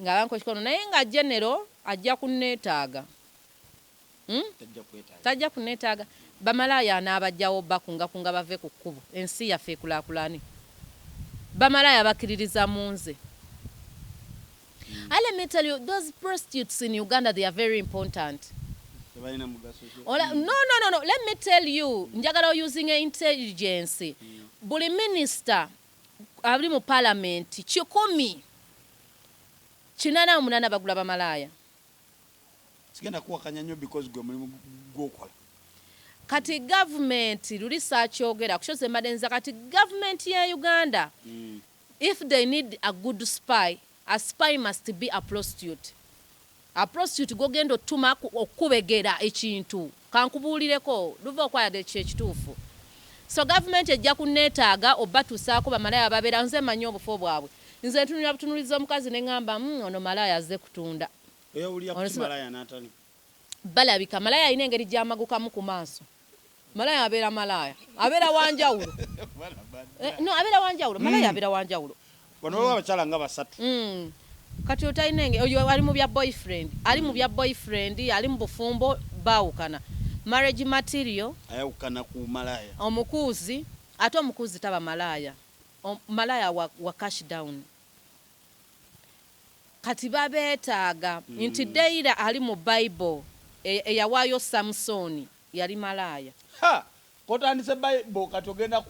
nga bankoze kono naye nga general ajja kunneetaaga tajja kunneetaaga bamalaaya anaabajjawo bakungakunga bave ku kkubo ensi yaffe ekulaakulane bamalaaya bakkiririza mu nze. Let me tell you, those prostitutes in Uganda, they are very important. No. Let me tell you, njagala using intelligence. Buli minister, abuli mu parliament, 108 bagula bamalaaya. Sigenda kuwa kanyanyo because gwe mulimu gwokola. Kati government luli sakyogera kushoze madenza kati government ya Uganda if they need a good spy, a spy must be a prostitute. A prostitute gogendo tuma okubegera ekintu kankubuulireko luva okwayade kyekituufu. So government ejja kunneetaaga obatusaako bamalaaya babeera nze manyi obufo bwabwe nze ntunula butunuliza omukazi ne ngamba ono malaaya azze kutunda. Oyawulira ku malaaya n'atali balabika malaaya alina engeri gy'amagukamu ku maaso. Malaaya abeera malaaya abeera wanjawulo no abeera wanjawulo malaaya abeera wanjawulo bano abakyala nga basatu kati otalina oyo ali mu bya boyfriend ali mu bya boyfriend ali mu bufumbo baawukana marriage material ayawukana ku malaaya omukuuzi ate omukuuzi taba malaaya malaaya wa cash down kati babeetaaga nti Deira ali mu Bible eyawaayo Samsoni yali malaaya. Kotandise Bible kati ogenda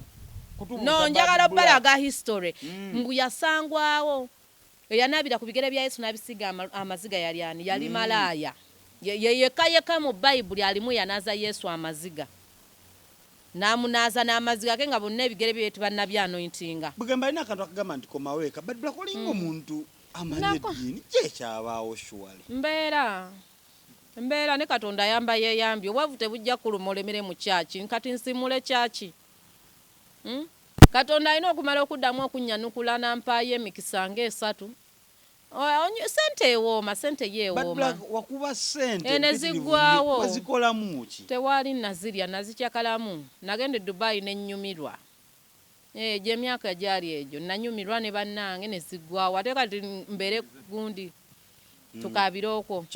kutubuza. No njagala balaga history. Mbu yasangwawo eyanabira ku bigere bya Yesu n'abisiga amaziga yali ani yali malaaya. Yeka mu Bible alimu yanaza Yesu amaziga. Namunaza n'amaziga ke nga bonna ebigere bye tubannabya anointinga. Bugamba ina kantu akagamba nti komaweka Bad Black olingo muntu amanye dini kyekyabawo shuwali. Mbeera ne Katonda ayamba yeeyambye wavute bujja kuluma olemere mu kyaki nkati nsimule kyaki. Katonda alina okumala okuddamu okunnyanukula nampaayo emikisa ng'esatu. Sente ewooma sente yeewooma. Bad Black wakuba sente enezigwawo wazikolamu ki? Tewali nazirya nazikyakalamu nagende Dubai nennyumirwa. Gye myaka gyali egyo nanyumirwa ne bannange ne ziggwawo ate kati mbere gundi tukabiroko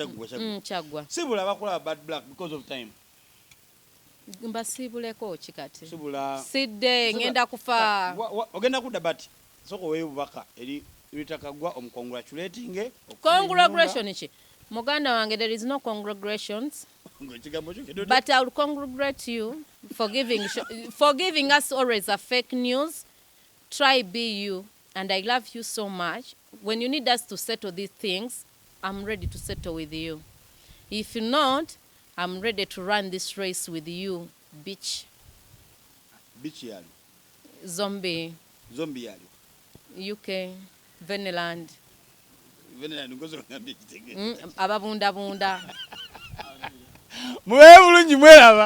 chagwa sibula bakola Bad Black because of time mbasibuleko kikati sibula sidde ngenda kufa ogenda kudda bati soko wewe bubaka eri litakagwa omcongratulating congratulations ki muganda wange there is no congratulations but I will congratulate you for giving us always a fake news. Try be you and I love you so much. When you need us to settle these things, I'm ready to settle with you. If not, I'm ready to run this race with you, bitch. Bitch yali. Zombie yali. UK, Veneland. Ngozo ngambi kitege. Ababunda. Mwe bulungi mweraba.